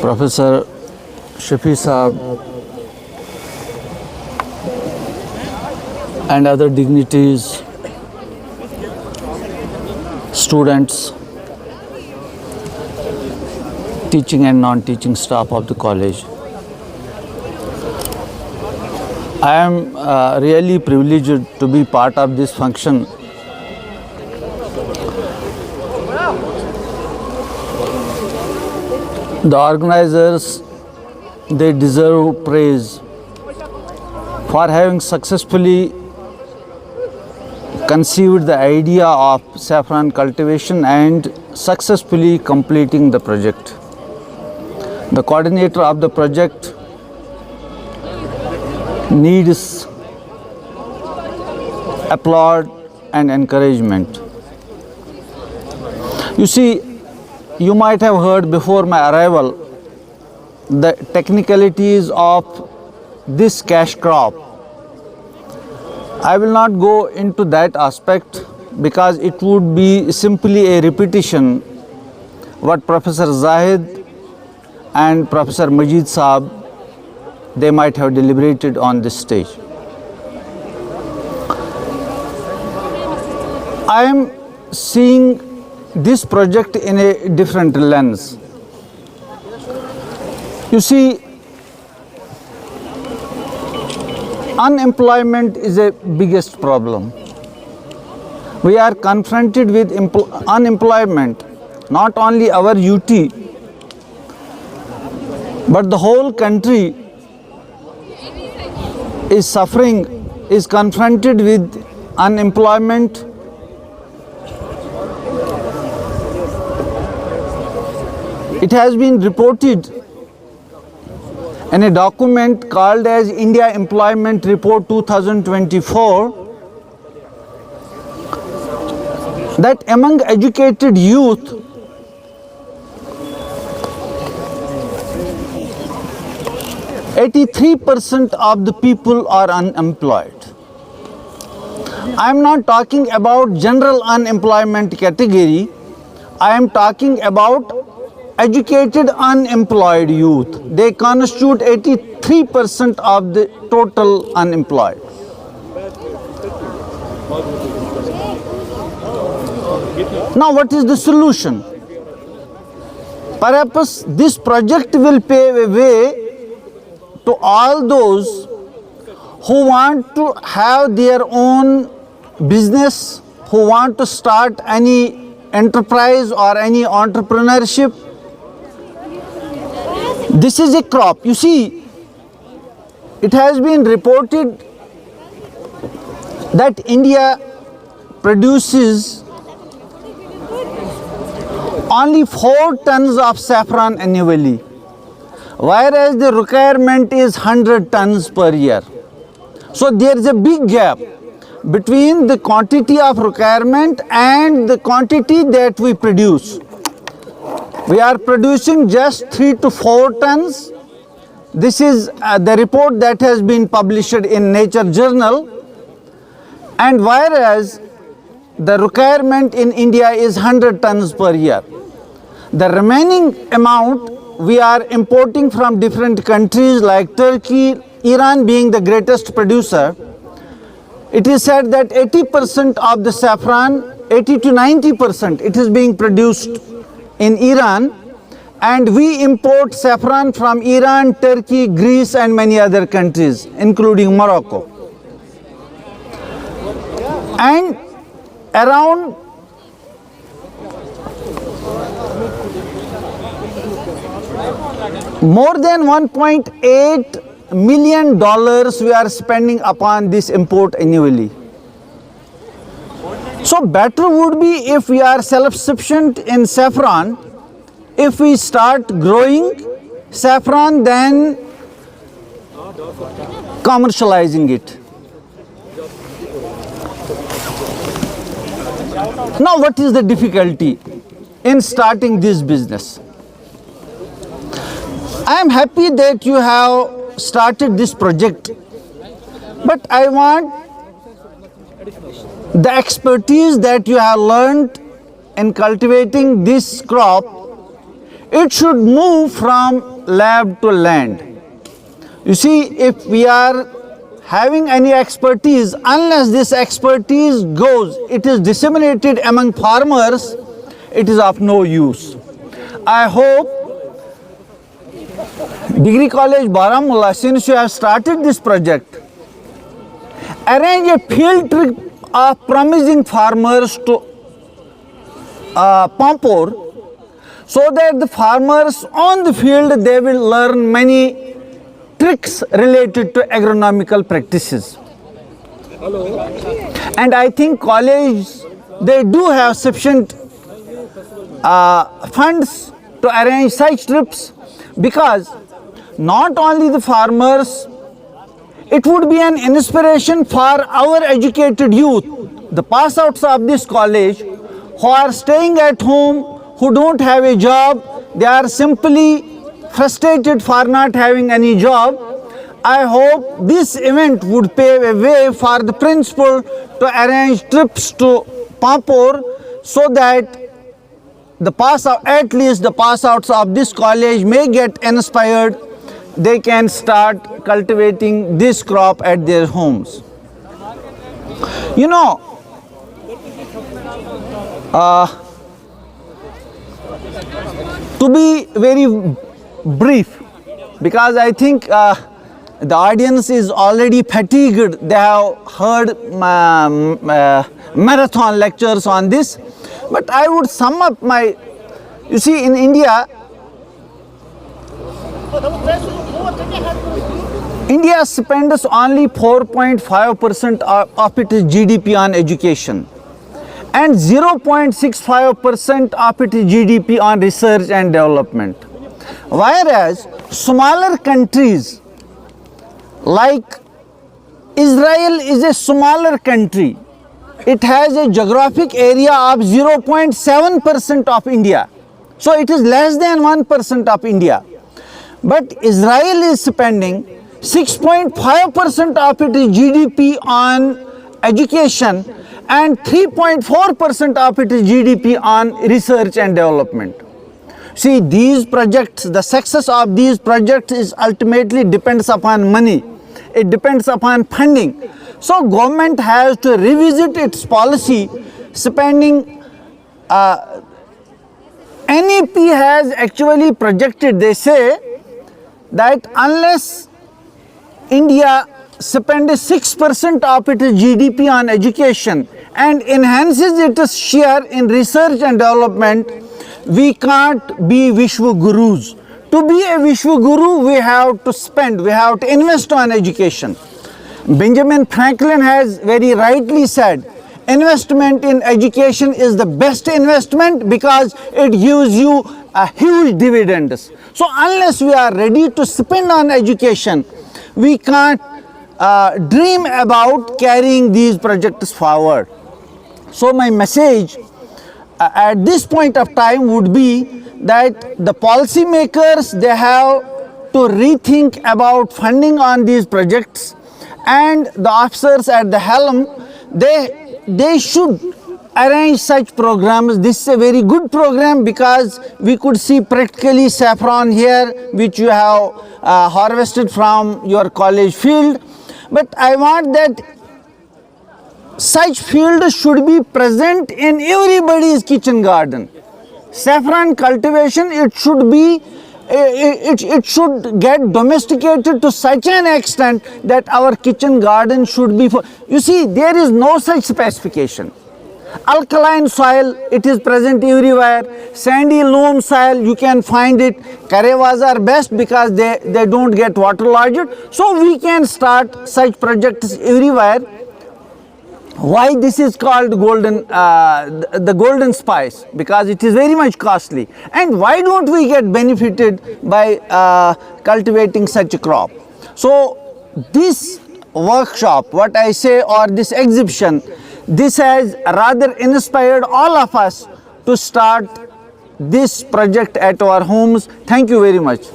Professor Shafi Saab and other dignitaries, students, teaching and non-teaching staff of the college. I am really privileged to be part of this function. The organizers, they deserve praise for having successfully conceived the idea of saffron cultivation and successfully completing the project. The coordinator of the project needs applaud and encouragement. You see, you might have heard before my arrival the technicalities of this cash crop. I will not go into that aspect because it would be simply a repetition what Professor Zahid and Professor Majid Saab they might have deliberated on this stage. I am seeing this project in a different lens. You see, unemployment is a biggest problem. We are confronted with unemployment, not only our UT, but the whole country is suffering, is confronted with unemployment. It has been reported in a document called as India Employment Report 2024 that among educated youth, %83% of the people are unemployed. I am not talking about general unemployment category. I am talking about educated unemployed youth. They constitute 83% of the total unemployed. Now, what is the solution? Perhaps this project will pave a way to all those who want to have their own business, who want to start any enterprise or any entrepreneurship. This is a crop. You see, it has been reported that India produces only 4 tons of saffron annually, whereas the requirement is 100 tons per year. So there is a big gap between the quantity of requirement and the quantity that we produce. We are producing just 3 to 4 tons. This is the report that has been published in Nature Journal. And whereas the requirement in India is 100 tons per year. The remaining amount we are importing from different countries like Turkey, Iran being the greatest producer. It is said that 80% of the saffron, 80 to 90%, it is being produced in Iran, and we import saffron from Iran, Turkey, Greece and many other countries, including Morocco. And around more than $1.8 million we are spending upon this import annually. So better would be if we are self-sufficient in saffron, if we start growing saffron, then commercializing it. Now, what is the difficulty in starting this business? I am happy that you have started this project, but I want the expertise that you have learned in cultivating this crop, it should move from lab to land. You see, if we are having any expertise, unless this expertise goes, it is disseminated among farmers, it is of no use. I hope Degree College Baramulla, since you have started this project, arrange a field trip of promising farmers to Pampur, so that the farmers on the field, they will learn many tricks related to agronomical practices. And I think college, they do have sufficient funds to arrange such trips, because not only the farmers, it would be an inspiration for our educated youth, the pass outs of this college, who are staying at home, who don't have a job, they are simply frustrated for not having any job. I hope this event would pave a way for the principal to arrange trips to Pampur, so that at least the pass outs of this college may get inspired. They can start cultivating this crop at their homes. You know, to be very brief, because I think the audience is already fatigued. They have heard marathon lectures on this. But I would sum up my, you see, in India spends only 4.5% of its GDP on education and 0.65% of its GDP on research and development. Whereas smaller countries like Israel is a smaller country. It has a geographic area of 0.7% of India. So it is less than 1% of India. But Israel is spending 6.5% of its GDP on education and 3.4% of its GDP on research and development. See, these projects, the success of these projects is ultimately depends upon money. It depends upon funding. So government has to revisit its policy spending. NEP has actually projected, they say, that unless India spends 6% of its GDP on education and enhances its share in research and development, we can't be Vishwa Gurus. To be a Vishwa Guru, we have to spend, we have to invest on education. Benjamin Franklin has very rightly said, investment in education is the best investment because it gives you a huge dividends. So unless we are ready to spend on education, we can't dream about carrying these projects forward. So my message at this point of time would be that the policymakers, they have to rethink about funding on these projects, and the officers at the helm, they should arrange such programs. This is a very good program because we could see practically saffron here, which you have harvested from your college field. But I want that such field should be present in everybody's kitchen garden. Saffron cultivation, it should be, it should get domesticated to such an extent that our kitchen garden should be for, you see, there is no such specification. Alkaline soil, it is present everywhere. Sandy loam soil, you can find it. Karevas are best because they don't get waterlogged. So we can start such projects everywhere. Why this is called golden, the golden spice? Because it is very much costly. And why don't we get benefited by cultivating such a crop? So this workshop, what I say, or this exhibition, this has rather inspired all of us to start this project at our homes. Thank you very much.